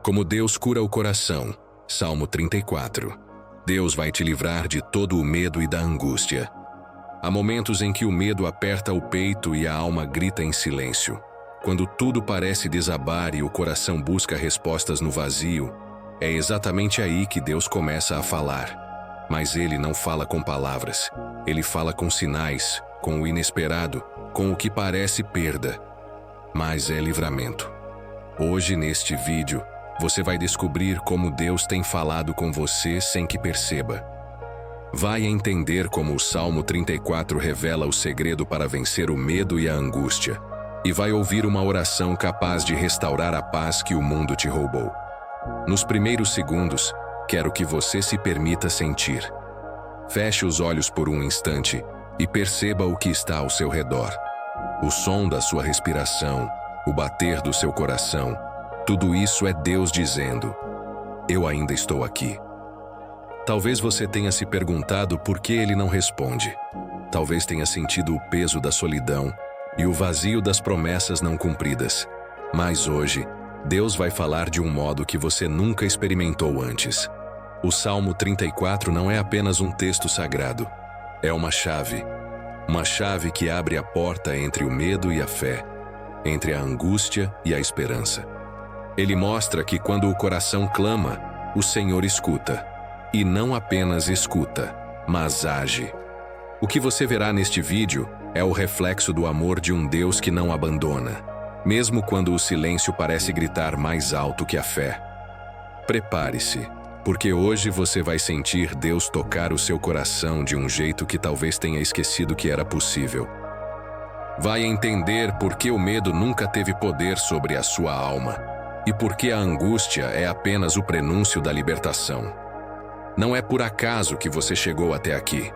Como Deus cura o coração. Salmo 34. Deus vai te livrar de todo o medo e da angústia. Há momentos em que o medo aperta o peito e a alma grita em silêncio. Quando tudo parece desabar e o coração busca respostas no vazio, é exatamente aí que Deus começa a falar. Mas Ele não fala com palavras. Ele fala com sinais, com o inesperado, com o que parece perda. Mas é livramento. Hoje, neste vídeo, você vai descobrir como Deus tem falado com você sem que perceba. Vai entender como o Salmo 34 revela o segredo para vencer o medo e a angústia. E vai ouvir uma oração capaz de restaurar a paz que o mundo te roubou. Nos primeiros segundos, quero que você se permita sentir. Feche os olhos por um instante e perceba o que está ao seu redor. O som da sua respiração, o bater do seu coração, tudo isso é Deus dizendo: eu ainda estou aqui. Talvez você tenha se perguntado por que Ele não responde. Talvez tenha sentido o peso da solidão e o vazio das promessas não cumpridas. Mas hoje, Deus vai falar de um modo que você nunca experimentou antes. O Salmo 34 não é apenas um texto sagrado. É uma chave. Uma chave que abre a porta entre o medo e a fé, entre a angústia e a esperança. Ele mostra que quando o coração clama, o Senhor escuta. E não apenas escuta, mas age. O que você verá neste vídeo é o reflexo do amor de um Deus que não abandona, mesmo quando o silêncio parece gritar mais alto que a fé. Prepare-se, porque hoje você vai sentir Deus tocar o seu coração de um jeito que talvez tenha esquecido que era possível. Vai entender por que o medo nunca teve poder sobre a sua alma e por que a angústia é apenas o prenúncio da libertação. Não é por acaso que você chegou até aqui.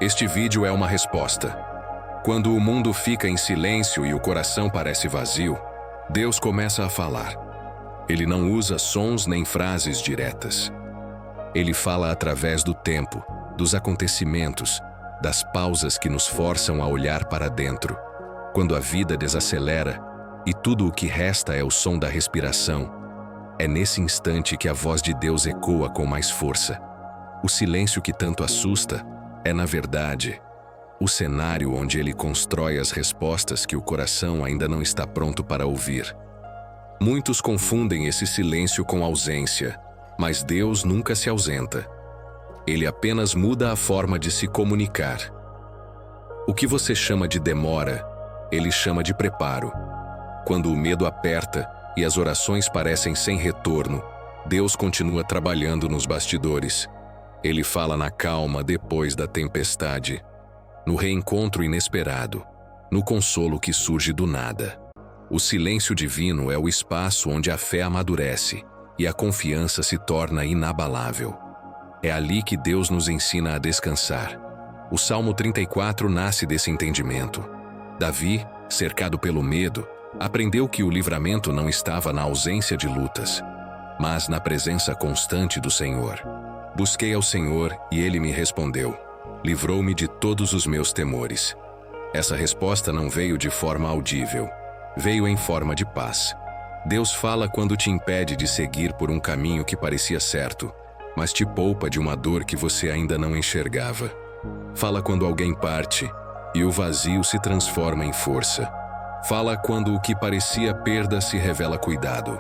Este vídeo é uma resposta. Quando o mundo fica em silêncio e o coração parece vazio, Deus começa a falar. Ele não usa sons nem frases diretas. Ele fala através do tempo, dos acontecimentos, das pausas que nos forçam a olhar para dentro. Quando a vida desacelera e tudo o que resta é o som da respiração, é nesse instante que a voz de Deus ecoa com mais força. O silêncio que tanto assusta é, na verdade, o cenário onde Ele constrói as respostas que o coração ainda não está pronto para ouvir. Muitos confundem esse silêncio com ausência, mas Deus nunca se ausenta. Ele apenas muda a forma de se comunicar. O que você chama de demora, Ele chama de preparo. Quando o medo aperta e as orações parecem sem retorno, Deus continua trabalhando nos bastidores. Ele fala na calma depois da tempestade, no reencontro inesperado, no consolo que surge do nada. O silêncio divino é o espaço onde a fé amadurece e a confiança se torna inabalável. É ali que Deus nos ensina a descansar. O Salmo 34 nasce desse entendimento. Davi, cercado pelo medo, aprendeu que o livramento não estava na ausência de lutas, mas na presença constante do Senhor. Busquei ao Senhor e Ele me respondeu. Livrou-me de todos os meus temores. Essa resposta não veio de forma audível. Veio em forma de paz. Deus fala quando te impede de seguir por um caminho que parecia certo, mas te poupa de uma dor que você ainda não enxergava. Fala quando alguém parte e o vazio se transforma em força. Fala quando o que parecia perda se revela cuidado.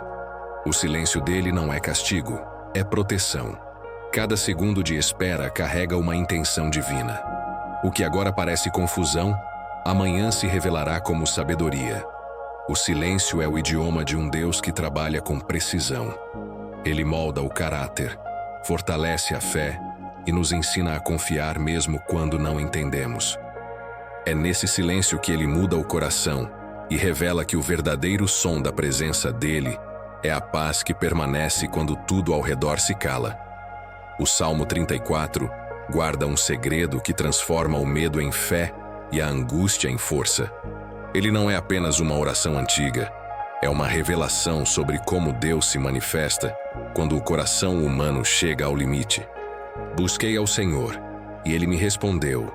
O silêncio dele não é castigo, é proteção. Cada segundo de espera carrega uma intenção divina. O que agora parece confusão, amanhã se revelará como sabedoria. O silêncio é o idioma de um Deus que trabalha com precisão. Ele molda o caráter, fortalece a fé e nos ensina a confiar mesmo quando não entendemos. É nesse silêncio que Ele muda o coração e revela que o verdadeiro som da presença dele é a paz que permanece quando tudo ao redor se cala. O Salmo 34 guarda um segredo que transforma o medo em fé e a angústia em força. Ele não é apenas uma oração antiga, é uma revelação sobre como Deus se manifesta quando o coração humano chega ao limite. Busquei ao Senhor, e Ele me respondeu,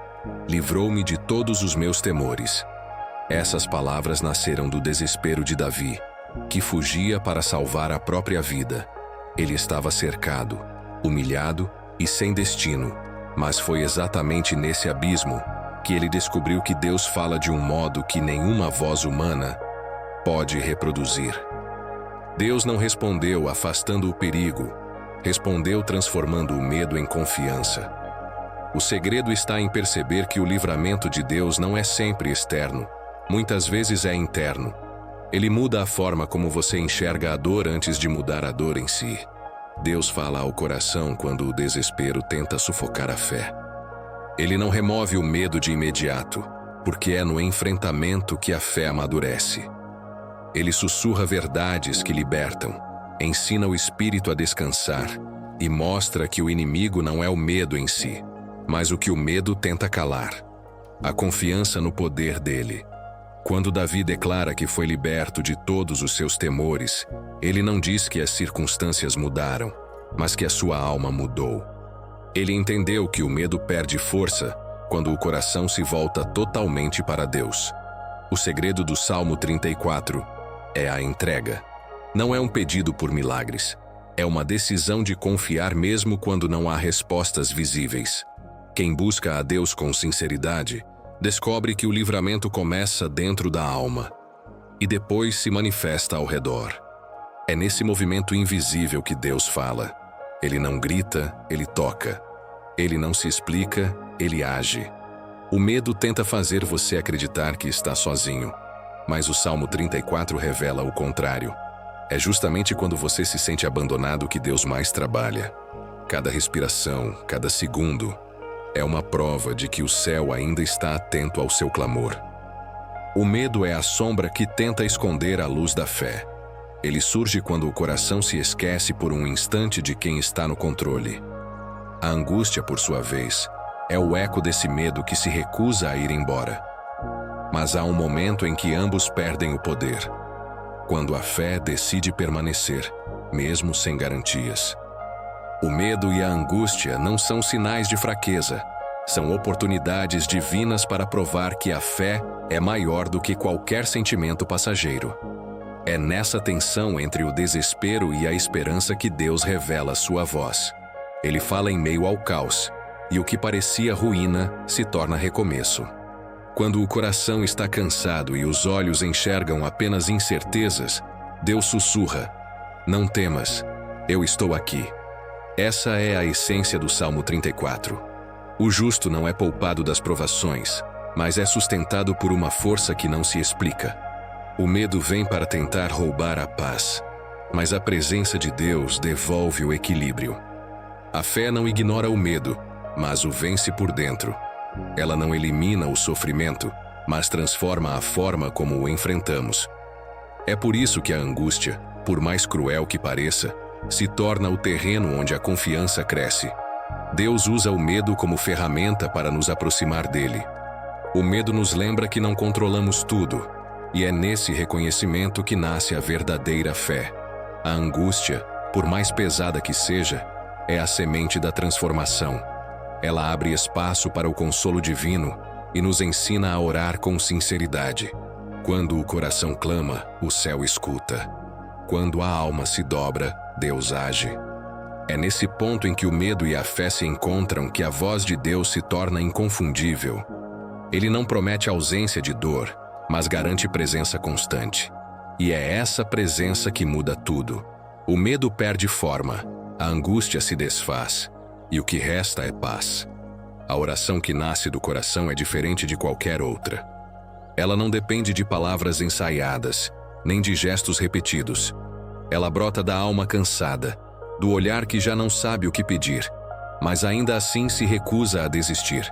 livrou-me de todos os meus temores. Essas palavras nasceram do desespero de Davi, que fugia para salvar a própria vida. Ele estava cercado, humilhado e sem destino, mas foi exatamente nesse abismo que ele descobriu que Deus fala de um modo que nenhuma voz humana pode reproduzir. Deus não respondeu afastando o perigo, respondeu transformando o medo em confiança. O segredo está em perceber que o livramento de Deus não é sempre externo, muitas vezes é interno. Ele muda a forma como você enxerga a dor antes de mudar a dor em si. Deus fala ao coração quando o desespero tenta sufocar a fé. Ele não remove o medo de imediato, porque é no enfrentamento que a fé amadurece. Ele sussurra verdades que libertam, ensina o espírito a descansar e mostra que o inimigo não é o medo em si, mas o que o medo tenta calar: a confiança no poder dele. Quando Davi declara que foi liberto de todos os seus temores, ele não diz que as circunstâncias mudaram, mas que a sua alma mudou. Ele entendeu que o medo perde força quando o coração se volta totalmente para Deus. O segredo do Salmo 34 é a entrega. Não é um pedido por milagres, é uma decisão de confiar mesmo quando não há respostas visíveis. Quem busca a Deus com sinceridade descobre que o livramento começa dentro da alma e depois se manifesta ao redor. É nesse movimento invisível que Deus fala. Ele não grita, ele toca. Ele não se explica, ele age. O medo tenta fazer você acreditar que está sozinho, mas o Salmo 34 revela o contrário. É justamente quando você se sente abandonado que Deus mais trabalha. Cada respiração, cada segundo, é uma prova de que o céu ainda está atento ao seu clamor. O medo é a sombra que tenta esconder a luz da fé. Ele surge quando o coração se esquece por um instante de quem está no controle. A angústia, por sua vez, é o eco desse medo que se recusa a ir embora. Mas há um momento em que ambos perdem o poder, quando a fé decide permanecer, mesmo sem garantias. O medo e a angústia não são sinais de fraqueza, são oportunidades divinas para provar que a fé é maior do que qualquer sentimento passageiro. É nessa tensão entre o desespero e a esperança que Deus revela sua voz. Ele fala em meio ao caos, e o que parecia ruína se torna recomeço. Quando o coração está cansado e os olhos enxergam apenas incertezas, Deus sussurra: "Não temas, eu estou aqui." Essa é a essência do Salmo 34. O justo não é poupado das provações, mas é sustentado por uma força que não se explica. O medo vem para tentar roubar a paz, mas a presença de Deus devolve o equilíbrio. A fé não ignora o medo, mas o vence por dentro. Ela não elimina o sofrimento, mas transforma a forma como o enfrentamos. É por isso que a angústia, por mais cruel que pareça, se torna o terreno onde a confiança cresce. Deus usa o medo como ferramenta para nos aproximar dele. O medo nos lembra que não controlamos tudo, e é nesse reconhecimento que nasce a verdadeira fé. A angústia, por mais pesada que seja, é a semente da transformação. Ela abre espaço para o consolo divino e nos ensina a orar com sinceridade. Quando o coração clama, o céu escuta. Quando a alma se dobra, Deus age. É nesse ponto em que o medo e a fé se encontram que a voz de Deus se torna inconfundível. Ele não promete ausência de dor, mas garante presença constante. E é essa presença que muda tudo. O medo perde forma, a angústia se desfaz, e o que resta é paz. A oração que nasce do coração é diferente de qualquer outra. Ela não depende de palavras ensaiadas, nem de gestos repetidos. Ela brota da alma cansada, do olhar que já não sabe o que pedir, mas ainda assim se recusa a desistir.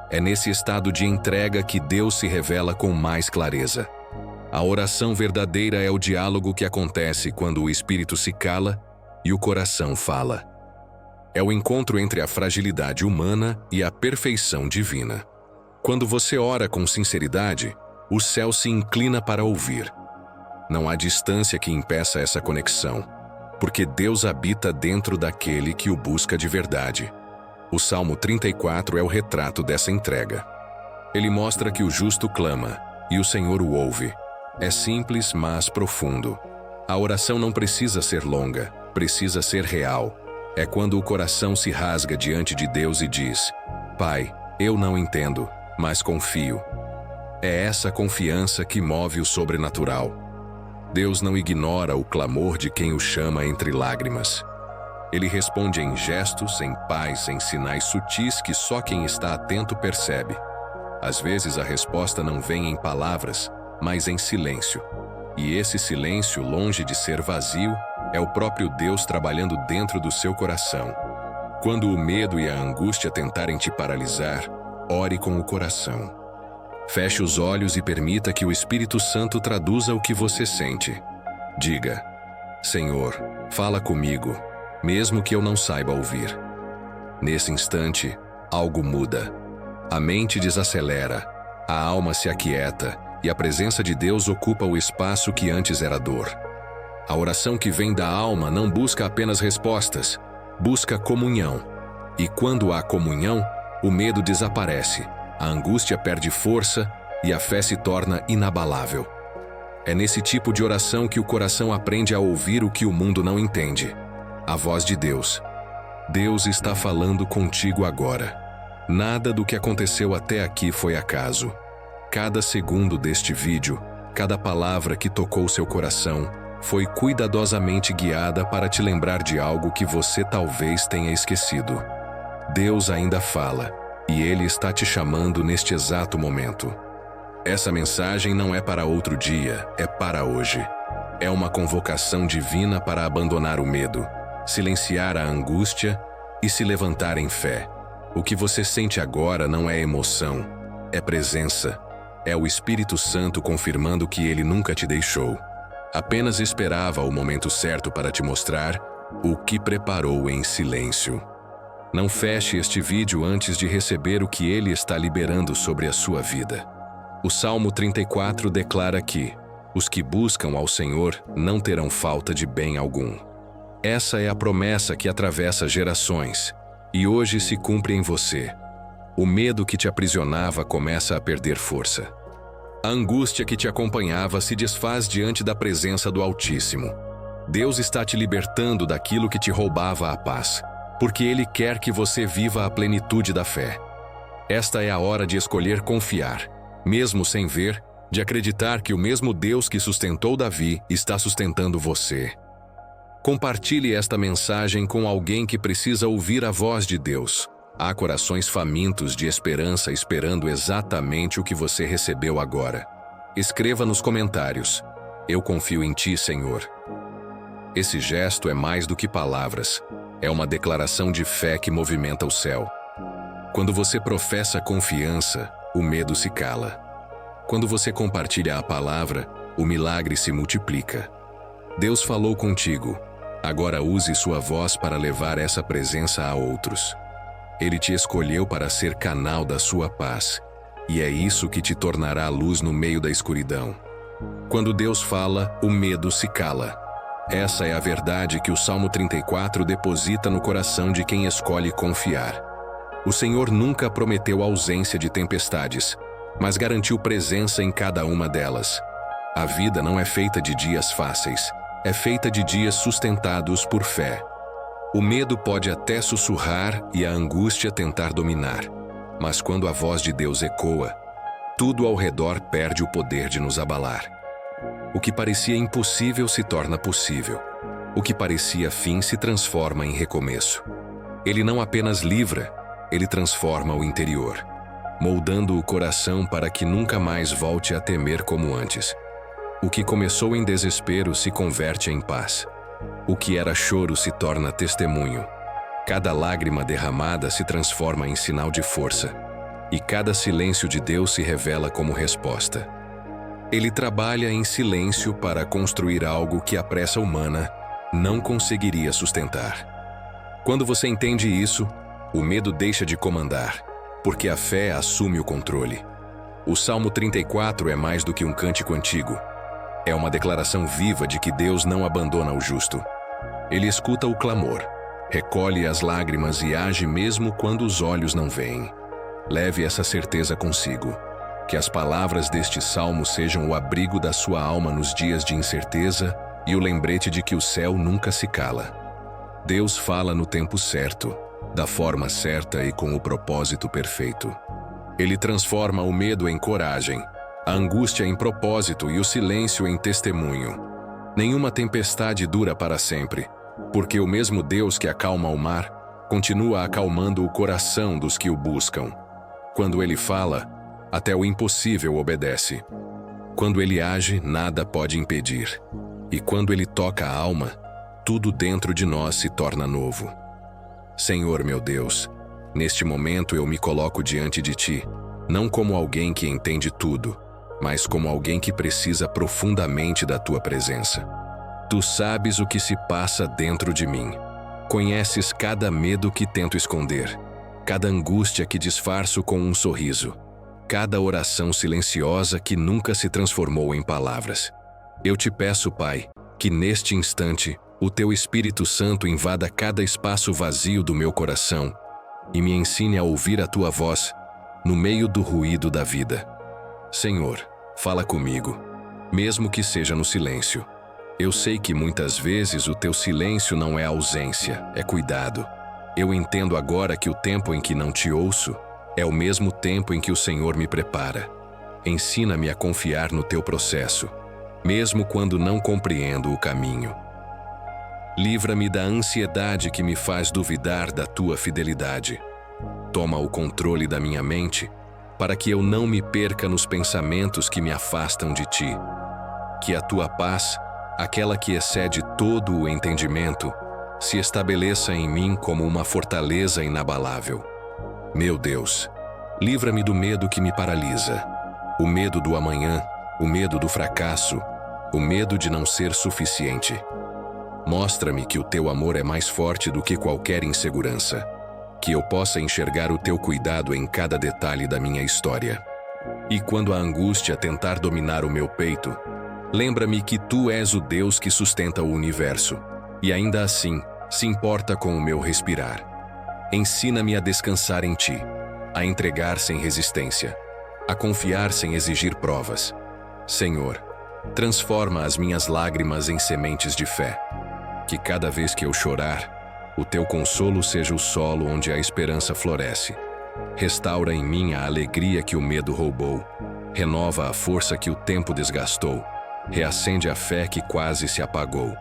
É nesse estado de entrega que Deus se revela com mais clareza. A oração verdadeira é o diálogo que acontece quando o espírito se cala e o coração fala. É o encontro entre a fragilidade humana e a perfeição divina. Quando você ora com sinceridade, o céu se inclina para ouvir. Não há distância que impeça essa conexão, porque Deus habita dentro daquele que o busca de verdade. O Salmo 34 é o retrato dessa entrega. Ele mostra que o justo clama, e o Senhor o ouve. É simples, mas profundo. A oração não precisa ser longa, precisa ser real. É quando o coração se rasga diante de Deus e diz: Pai, eu não entendo, mas confio. É essa confiança que move o sobrenatural. Deus não ignora o clamor de quem o chama entre lágrimas. Ele responde em gestos, em paz, em sinais sutis que só quem está atento percebe. Às vezes a resposta não vem em palavras, mas em silêncio. E esse silêncio, longe de ser vazio, é o próprio Deus trabalhando dentro do seu coração. Quando o medo e a angústia tentarem te paralisar, ore com o coração. Feche os olhos e permita que o Espírito Santo traduza o que você sente. Diga: Senhor, fala comigo, mesmo que eu não saiba ouvir. Nesse instante, algo muda. A mente desacelera, a alma se aquieta e a presença de Deus ocupa o espaço que antes era dor. A oração que vem da alma não busca apenas respostas, busca comunhão. E quando há comunhão, o medo desaparece, a angústia perde força e a fé se torna inabalável. É nesse tipo de oração que o coração aprende a ouvir o que o mundo não entende. A voz de Deus. Deus está falando contigo agora. Nada do que aconteceu até aqui foi acaso. Cada segundo deste vídeo, cada palavra que tocou seu coração, foi cuidadosamente guiada para te lembrar de algo que você talvez tenha esquecido. Deus ainda fala, e Ele está te chamando neste exato momento. Essa mensagem não é para outro dia, é para hoje. É uma convocação divina para abandonar o medo, silenciar a angústia e se levantar em fé. O que você sente agora não é emoção, é presença. É o Espírito Santo confirmando que Ele nunca te deixou. Apenas esperava o momento certo para te mostrar o que preparou em silêncio. Não feche este vídeo antes de receber o que Ele está liberando sobre a sua vida. O Salmo 34 declara que os que buscam ao Senhor não terão falta de bem algum. Essa é a promessa que atravessa gerações e hoje se cumpre em você. O medo que te aprisionava começa a perder força. A angústia que te acompanhava se desfaz diante da presença do Altíssimo. Deus está te libertando daquilo que te roubava a paz, porque Ele quer que você viva a plenitude da fé. Esta é a hora de escolher confiar, mesmo sem ver, de acreditar que o mesmo Deus que sustentou Davi está sustentando você. Compartilhe esta mensagem com alguém que precisa ouvir a voz de Deus. Há corações famintos de esperança esperando exatamente o que você recebeu agora. Escreva nos comentários: Eu confio em Ti, Senhor. Esse gesto é mais do que palavras. É uma declaração de fé que movimenta o céu. Quando você professa confiança, o medo se cala. Quando você compartilha a palavra, o milagre se multiplica. Deus falou contigo. Agora use sua voz para levar essa presença a outros. Ele te escolheu para ser canal da sua paz, e é isso que te tornará luz no meio da escuridão. Quando Deus fala, o medo se cala. Essa é a verdade que o Salmo 34 deposita no coração de quem escolhe confiar. O Senhor nunca prometeu ausência de tempestades, mas garantiu presença em cada uma delas. A vida não é feita de dias fáceis, é feita de dias sustentados por fé. O medo pode até sussurrar e a angústia tentar dominar, mas quando a voz de Deus ecoa, tudo ao redor perde o poder de nos abalar. O que parecia impossível se torna possível. O que parecia fim se transforma em recomeço. Ele não apenas livra, ele transforma o interior, moldando o coração para que nunca mais volte a temer como antes. O que começou em desespero se converte em paz. O que era choro se torna testemunho. Cada lágrima derramada se transforma em sinal de força. E cada silêncio de Deus se revela como resposta. Ele trabalha em silêncio para construir algo que a pressa humana não conseguiria sustentar. Quando você entende isso, o medo deixa de comandar, porque a fé assume o controle. O Salmo 34 é mais do que um cântico antigo. É uma declaração viva de que Deus não abandona o justo. Ele escuta o clamor, recolhe as lágrimas e age mesmo quando os olhos não veem. Leve essa certeza consigo. Que as palavras deste salmo sejam o abrigo da sua alma nos dias de incerteza e o lembrete de que o céu nunca se cala. Deus fala no tempo certo, da forma certa e com o propósito perfeito. Ele transforma o medo em coragem, a angústia em propósito e o silêncio em testemunho. Nenhuma tempestade dura para sempre, porque o mesmo Deus que acalma o mar continua acalmando o coração dos que o buscam. Quando ele fala, até o impossível obedece. Quando ele age, nada pode impedir. E quando ele toca a alma, tudo dentro de nós se torna novo. Senhor meu Deus, neste momento eu me coloco diante de ti, não como alguém que entende tudo, mas como alguém que precisa profundamente da tua presença. Tu sabes o que se passa dentro de mim. Conheces cada medo que tento esconder, cada angústia que disfarço com um sorriso, cada oração silenciosa que nunca se transformou em palavras. Eu te peço, Pai, que neste instante o teu Espírito Santo invada cada espaço vazio do meu coração e me ensine a ouvir a tua voz no meio do ruído da vida. Senhor, fala comigo, mesmo que seja no silêncio. Eu sei que muitas vezes o teu silêncio não é ausência, é cuidado. Eu entendo agora que o tempo em que não te ouço é o mesmo tempo em que o Senhor me prepara. Ensina-me a confiar no teu processo, mesmo quando não compreendo o caminho. Livra-me da ansiedade que me faz duvidar da tua fidelidade. Toma o controle da minha mente, para que eu não me perca nos pensamentos que me afastam de ti. Que a tua paz, aquela que excede todo o entendimento, se estabeleça em mim como uma fortaleza inabalável. Meu Deus, livra-me do medo que me paralisa, o medo do amanhã, o medo do fracasso, o medo de não ser suficiente. Mostra-me que o teu amor é mais forte do que qualquer insegurança, que eu possa enxergar o teu cuidado em cada detalhe da minha história. E quando a angústia tentar dominar o meu peito, lembra-me que tu és o Deus que sustenta o universo, e ainda assim se importa com o meu respirar. Ensina-me a descansar em ti, a entregar sem resistência, a confiar sem exigir provas. Senhor, transforma as minhas lágrimas em sementes de fé. Que cada vez que eu chorar, o teu consolo seja o solo onde a esperança floresce. Restaura em mim a alegria que o medo roubou. Renova a força que o tempo desgastou. Reacende a fé que quase se apagou.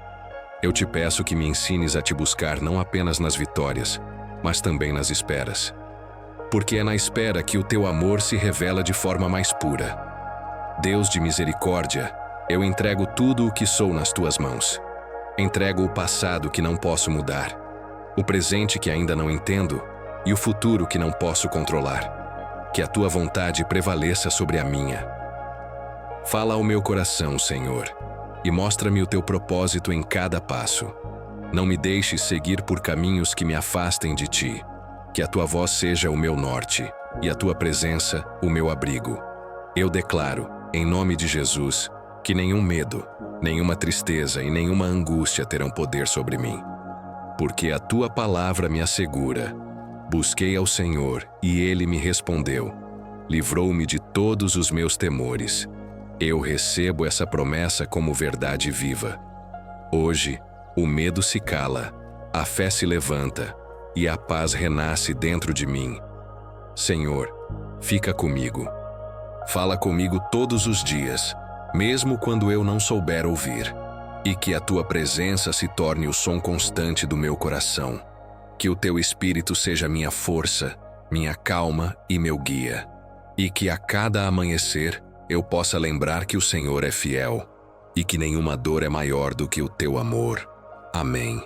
Eu te peço que me ensines a te buscar não apenas nas vitórias, mas também nas esperas. Porque é na espera que o teu amor se revela de forma mais pura. Deus de misericórdia, eu entrego tudo o que sou nas tuas mãos. Entrego o passado que não posso mudar, o presente que ainda não entendo e o futuro que não posso controlar. Que a tua vontade prevaleça sobre a minha. Fala ao meu coração, Senhor, e mostra-me o teu propósito em cada passo. Não me deixes seguir por caminhos que me afastem de ti. Que a tua voz seja o meu norte e a tua presença o meu abrigo. Eu declaro, em nome de Jesus, que nenhum medo, nenhuma tristeza e nenhuma angústia terão poder sobre mim. Porque a tua palavra me assegura. Busquei ao Senhor e ele me respondeu. Livrou-me de todos os meus temores. Eu recebo essa promessa como verdade viva. Hoje, o medo se cala, a fé se levanta e a paz renasce dentro de mim. Senhor, fica comigo. Fala comigo todos os dias, mesmo quando eu não souber ouvir. E que a tua presença se torne o som constante do meu coração. Que o teu Espírito seja minha força, minha calma e meu guia. E que a cada amanhecer eu possa lembrar que o Senhor é fiel e que nenhuma dor é maior do que o teu amor. Amém.